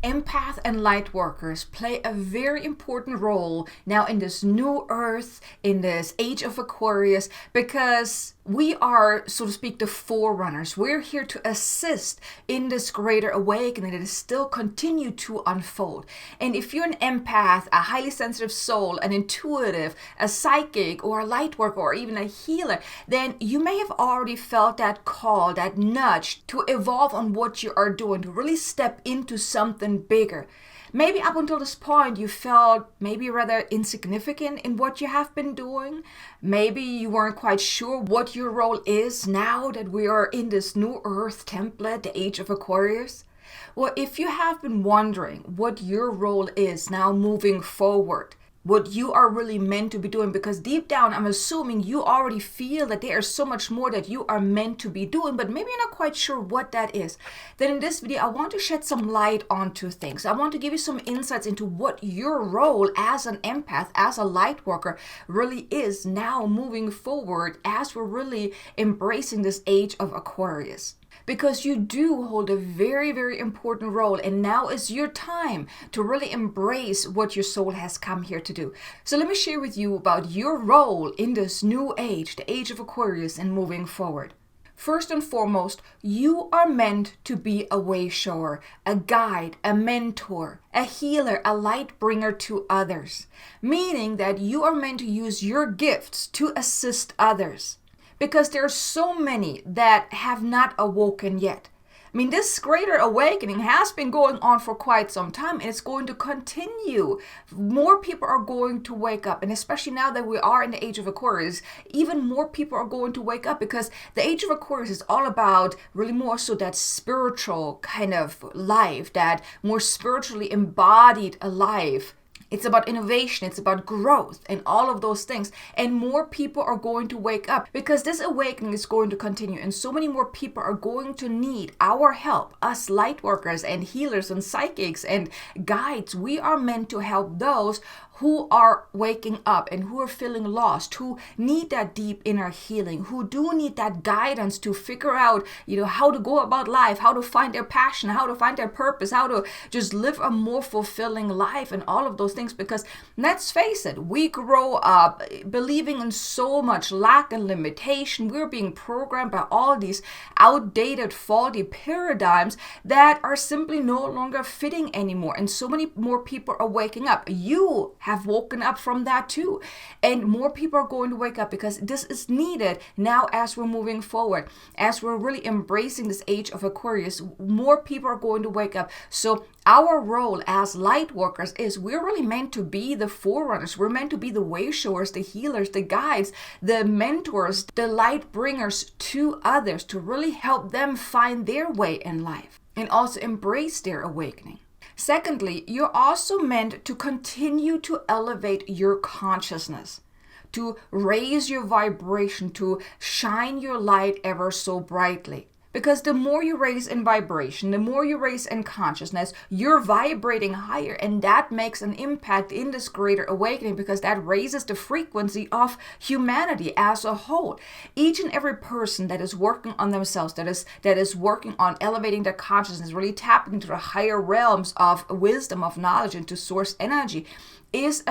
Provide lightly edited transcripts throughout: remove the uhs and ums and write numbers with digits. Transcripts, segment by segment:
Empath and Lightworkers play a very important role now in this new earth, in this age of Aquarius, because we are, so to speak, the forerunners. We're here to assist in this greater awakening that is still continue to unfold. And if you're an empath, a highly sensitive soul, an intuitive, a psychic, or a lightworker, or even a healer, then you may have already felt that call, that nudge to evolve on what you are doing, to really step into something bigger. Maybe up until this point you felt maybe rather insignificant in what you have been doing. Maybe you weren't quite sure what your role is now that we are in this new earth template, the age of Aquarius. Well, if you have been wondering what your role is now moving forward, what you are really meant to be doing, because deep down I'm assuming you already feel that there is so much more that you are meant to be doing, but maybe you're not quite sure what that is, then in this video I want to shed some light onto things. I want to give you some insights into what your role as an empath, as a light worker really is now moving forward as we're really embracing this age of Aquarius. Because you do hold a very, very important role, and now is your time to really embrace what your soul has come here to do. So let me share with you about your role in this new age, the age of Aquarius, and moving forward. First and foremost, you are meant to be a wayshower, a guide, a mentor, a healer, a light bringer to others. Meaning that you are meant to use your gifts to assist others. Because there are so many that have not awoken yet. I mean, this greater awakening has been going on for quite some time, and it's going to continue. More people are going to wake up, and especially now that we are in the age of Aquarius, even more people are going to wake up, because the age of Aquarius is all about really more so that spiritual kind of life, that more spiritually embodied life. It's about innovation, it's about growth and all of those things. And more people are going to wake up because this awakening is going to continue. And so many more people are going to need our help, us light workers and healers and psychics and guides. We are meant to help those who are waking up and who are feeling lost, who need that deep inner healing, who do need that guidance to figure out, how to go about life, how to find their passion, how to find their purpose, how to just live a more fulfilling life and all of those things. Because let's face it, we grow up believing in so much lack and limitation. We're being programmed by all these outdated, faulty paradigms that are simply no longer fitting anymore. And so many more people are waking up. You have woken up from that too. And more people are going to wake up because this is needed now as we're moving forward. As we're really embracing this age of Aquarius, more people are going to wake up. So our role as light workers is we're really meant to be the forerunners. We're meant to be the wayshowers, the healers, the guides, the mentors, the light bringers to others to really help them find their way in life and also embrace their awakening. Secondly, you're also meant to continue to elevate your consciousness, to raise your vibration, to shine your light ever so brightly. Because the more you raise in vibration, the more you raise in consciousness, you're vibrating higher, and that makes an impact in this greater awakening because that raises the frequency of humanity as a whole. Each and every person that is working on themselves, that is working on elevating their consciousness, really tapping into the higher realms of wisdom, of knowledge, into source energy, is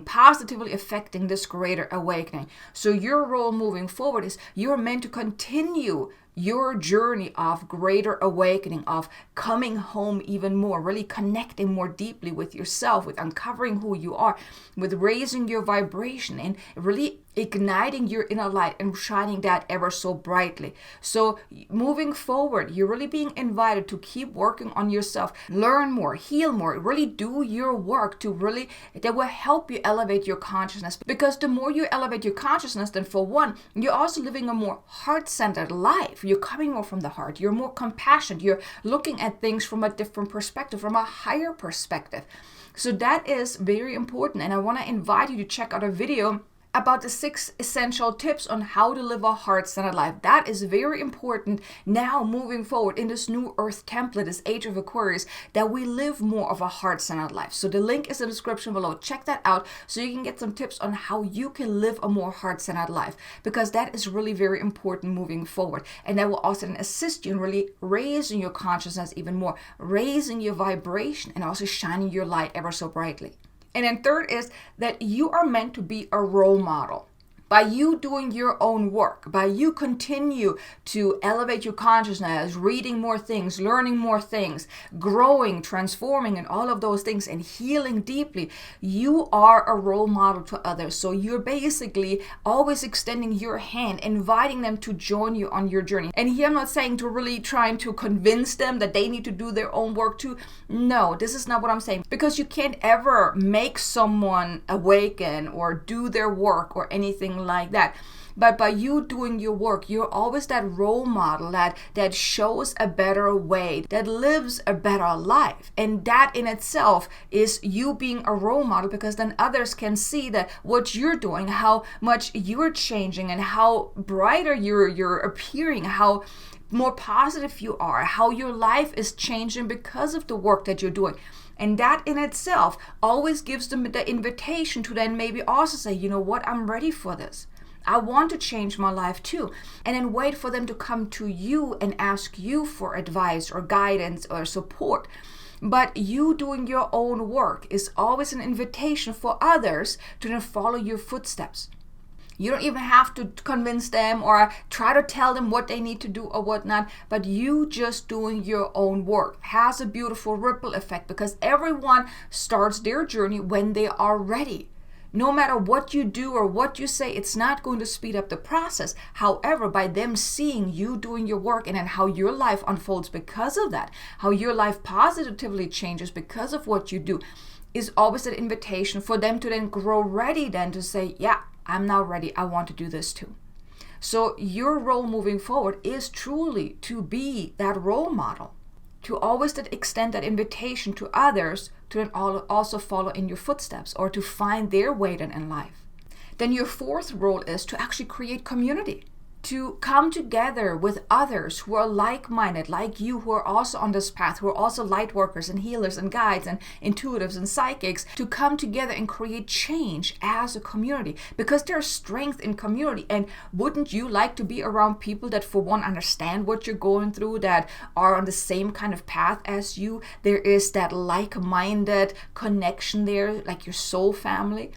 positively affecting this greater awakening. So your role moving forward is you're meant to continue your journey of greater awakening, of coming home even more, really connecting more deeply with yourself, with uncovering who you are, with raising your vibration and really igniting your inner light and shining that ever so brightly. So moving forward, you're really being invited to keep working on yourself, learn more, heal more, really do your work that will help you elevate your consciousness. Because the more you elevate your consciousness, then for one, you're also living a more heart-centered life. You're coming more from the heart. You're more compassionate. You're looking at things from a different perspective, from a higher perspective. So that is very important. And I want to invite you to check out a video about the 6 essential tips on how to live a heart-centered life. That is very important now moving forward in this new Earth template, this Age of Aquarius, that we live more of a heart-centered life. So the link is in the description below. Check that out so you can get some tips on how you can live a more heart-centered life, because that is really very important moving forward. And that will also then assist you in really raising your consciousness even more, raising your vibration, and also shining your light ever so brightly. And then third is that you are meant to be a role model. By you doing your own work, by you continue to elevate your consciousness, reading more things, learning more things, growing, transforming, and all of those things, and healing deeply, you are a role model to others. So you're basically always extending your hand, inviting them to join you on your journey. And here I'm not saying to really trying to convince them that they need to do their own work too. No, this is not what I'm saying, because you can't ever make someone awaken or do their work or anything like that. But by you doing your work, you're always that role model that shows a better way, that lives a better life. And that in itself is you being a role model, because then others can see that what you're doing, how much you're changing, and how brighter you're appearing, how more positive you are, how your life is changing because of the work that you're doing. And that in itself always gives them the invitation to then maybe also say, you know what, I'm ready for this. I want to change my life too. And then wait for them to come to you and ask you for advice or guidance or support. But you doing your own work is always an invitation for others to then follow your footsteps. You don't even have to convince them or try to tell them what they need to do or whatnot, but you just doing your own work has a beautiful ripple effect, because everyone starts their journey when they are ready. No matter what you do or what you say, it's not going to speed up the process. However, by them seeing you doing your work and then how your life unfolds because of that, how your life positively changes because of what you do, is always an invitation for them to then grow ready then to say, yeah, I'm now ready. I want to do this too. So your role moving forward is truly to be that role model, to always extend that invitation to others to then also follow in your footsteps or to find their way then in life. Then your fourth role is to actually create community, to come together with others who are like-minded, like you, who are also on this path, who are also light workers and healers and guides and intuitives and psychics, to come together and create change as a community, because there's strength in community. And wouldn't you like to be around people that, for one, understand what you're going through, that are on the same kind of path as you? There is that like-minded connection there, like your soul family.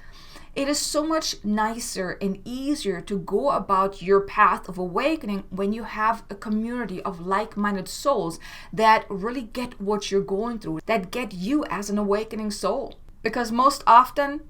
It is so much nicer and easier to go about your path of awakening when you have a community of like-minded souls that really get what you're going through, that get you as an awakening soul. Because most often,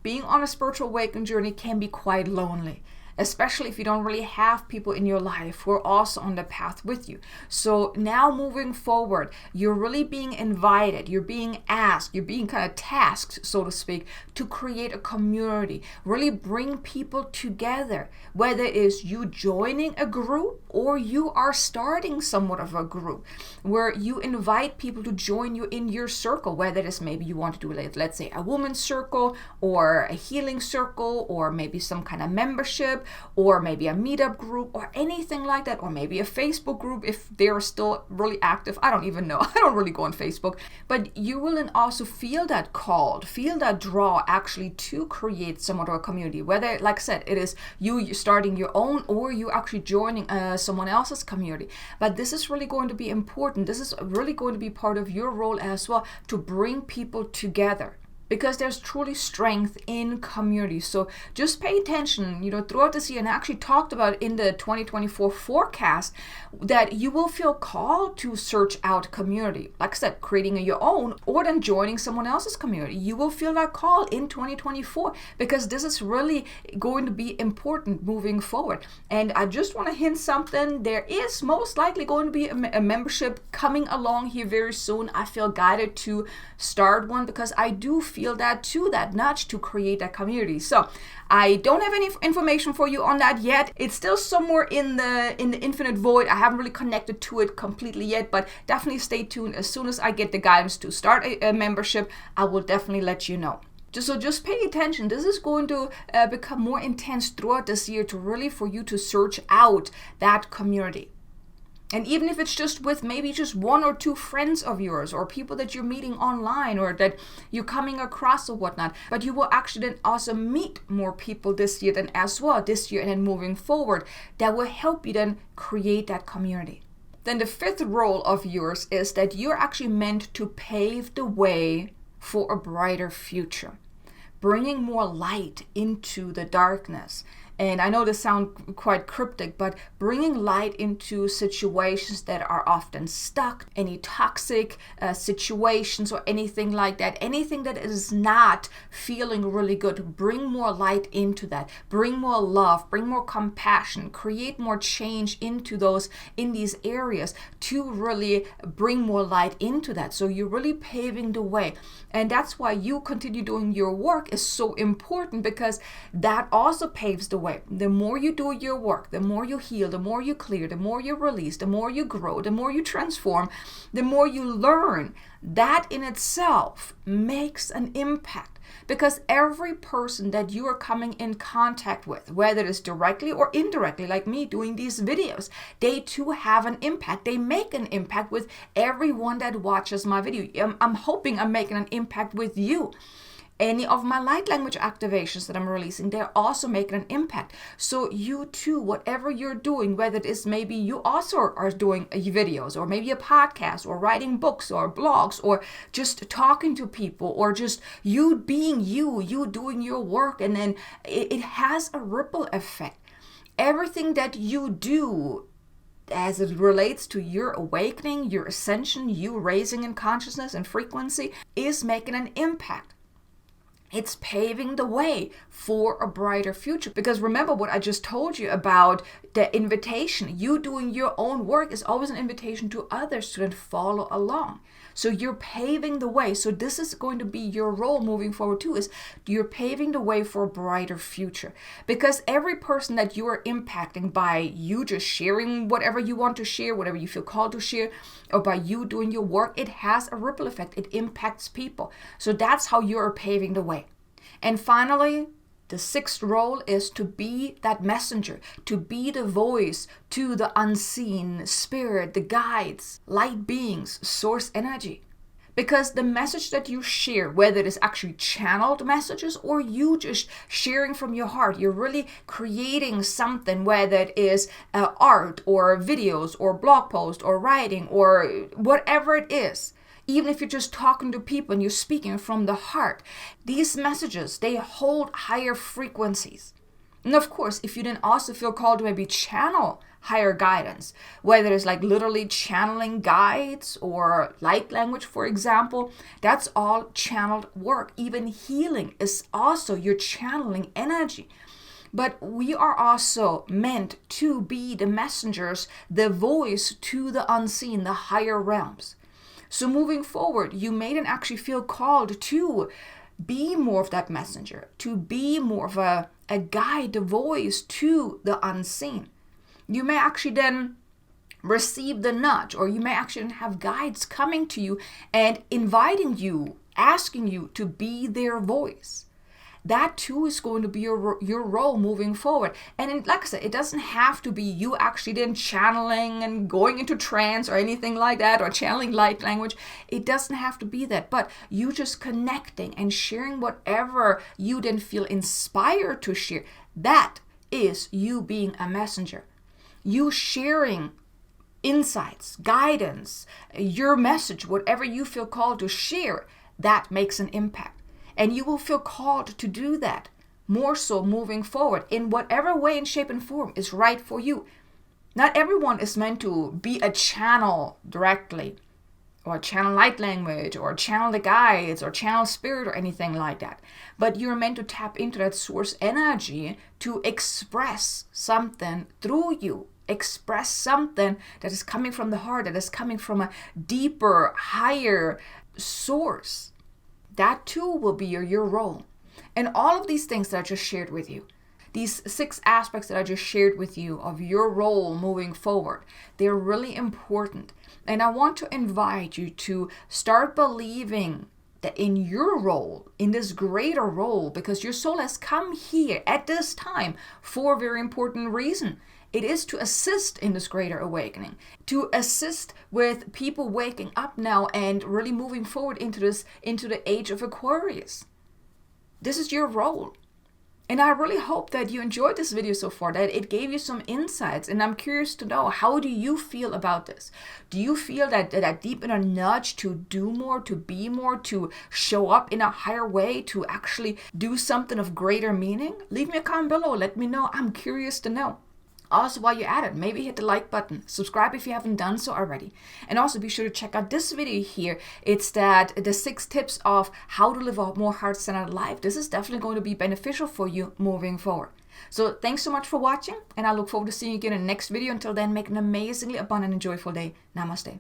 being on a spiritual awakening journey can be quite lonely, especially if you don't really have people in your life who are also on the path with you. So now moving forward, you're really being invited, you're being asked, you're being kind of tasked, so to speak, to create a community, really bring people together, whether it is you joining a group or you are starting somewhat of a group where you invite people to join you in your circle, whether it is maybe you want to do, let's say, a woman's circle or a healing circle, or maybe some kind of membership, or maybe a meetup group or anything like that, or maybe a Facebook group if they're still really active. I don't even know. I don't really go on Facebook. But you will then also feel that call, feel that draw actually to create somewhat of a community, whether, like I said, it is you starting your own or you actually joining someone else's community. But this is really going to be important. This is really going to be part of your role as well, to bring people together, because there's truly strength in community. So just pay attention, throughout this year, and I actually talked about it in the 2024 forecast, that you will feel called to search out community. Like I said, creating your own or then joining someone else's community. You will feel that call in 2024, because this is really going to be important moving forward. And I just want to hint something. There is most likely going to be a membership coming along here very soon. I feel guided to start one, because I do feel that nudge to create that community. So I don't have any information for you on that yet. It's still somewhere in the infinite void. I haven't really connected to it completely yet, but definitely stay tuned. As soon as I get the guidance to start a membership, I will definitely let you know. Just pay attention. This is going to become more intense throughout this year for you to search out that community. And even if it's just with maybe just one or two friends of yours or people that you're meeting online or that you're coming across or whatnot, but you will actually then also meet more people this year and then moving forward, that will help you then create that community. Then the fifth role of yours is that you're actually meant to pave the way for a brighter future, bringing more light into the darkness. And I know this sounds quite cryptic, but bringing light into situations that are often stuck, any toxic situations or anything like that, anything that is not feeling really good, bring more light into that, bring more love, bring more compassion, create more change in these areas to really bring more light into that. So you're really paving the way. And that's why you continue doing your work is so important, because that also paves the way. The more you do your work, the more you heal, the more you clear, the more you release, the more you grow, the more you transform, the more you learn. That in itself makes an impact, because every person that you are coming in contact with, whether it's directly or indirectly, like me doing these videos, they too have an impact. They make an impact with everyone that watches my video. I'm hoping I'm making an impact with you. Any of my light language activations that I'm releasing, they're also making an impact. So you too, whatever you're doing, whether it is maybe you also are doing videos or maybe a podcast or writing books or blogs or just talking to people or just you being you doing your work, and then it has a ripple effect. Everything that you do as it relates to your awakening, your ascension, you raising in consciousness and frequency is making an impact. It's paving the way for a brighter future. Because remember what I just told you about the invitation. You doing your own work is always an invitation to others to then follow along. So you're paving the way. So this is going to be your role moving forward too, is you're paving the way for a brighter future. Because every person that you are impacting by you just sharing whatever you want to share, whatever you feel called to share, or by you doing your work, it has a ripple effect. It impacts people. So that's how you are paving the way. And finally, the sixth role is to be that messenger, to be the voice to the unseen spirit, the guides, light beings, source energy. Because the message that you share, whether it is actually channeled messages or you just sharing from your heart, you're really creating something, whether it is art or videos or blog post or writing or whatever it is. Even if you're just talking to people and you're speaking from the heart, these messages, they hold higher frequencies. And of course, if you then also feel called to maybe channel higher guidance, whether it's like literally channeling guides or light language, for example, that's all channeled work. Even healing is also you're channeling energy. But we are also meant to be the messengers, the voice to the unseen, the higher realms. So moving forward, you may then actually feel called to be more of that messenger, to be more of a guide, a voice to the unseen. You may actually then receive the nudge, or you may actually then have guides coming to you and inviting you, asking you to be their voice. That too is going to be your role moving forward. And like I said, it doesn't have to be you actually then channeling and going into trance or anything like that, or channeling light language. It doesn't have to be that, but you just connecting and sharing whatever you then feel inspired to share. That is you being a messenger. You sharing insights, guidance, your message, whatever you feel called to share, that makes an impact. And you will feel called to do that more so moving forward in whatever way and shape and form is right for you. Not everyone is meant to be a channel directly, or channel light language, or channel the guides, or channel spirit, or anything like that. But you're meant to tap into that source energy to express something through you. Express something that is coming from the heart, that is coming from a deeper, higher source. That too will be your role. And all of these things that I just shared with you, these 6 aspects that I just shared with you of your role moving forward, they're really important. And I want to invite you to start believing that in your role, in this greater role, because your soul has come here at this time for a very important reason. It is to assist in this greater awakening, to assist with people waking up now and really moving forward into the age of Aquarius. This is your role. And I really hope that you enjoyed this video so far, that it gave you some insights. And I'm curious to know, how do you feel about this? Do you feel that deep inner nudge to do more, to be more, to show up in a higher way, to actually do something of greater meaning? Leave me a comment below. Let me know. I'm curious to know. Also, while you're at it, maybe hit the like button, subscribe if you haven't done so already. And also be sure to check out this video here. It's the 6 tips of how to live a more heart-centered life. This is definitely going to be beneficial for you moving forward. So thanks so much for watching, and I look forward to seeing you again in the next video. Until then, make an amazingly abundant and joyful day. Namaste.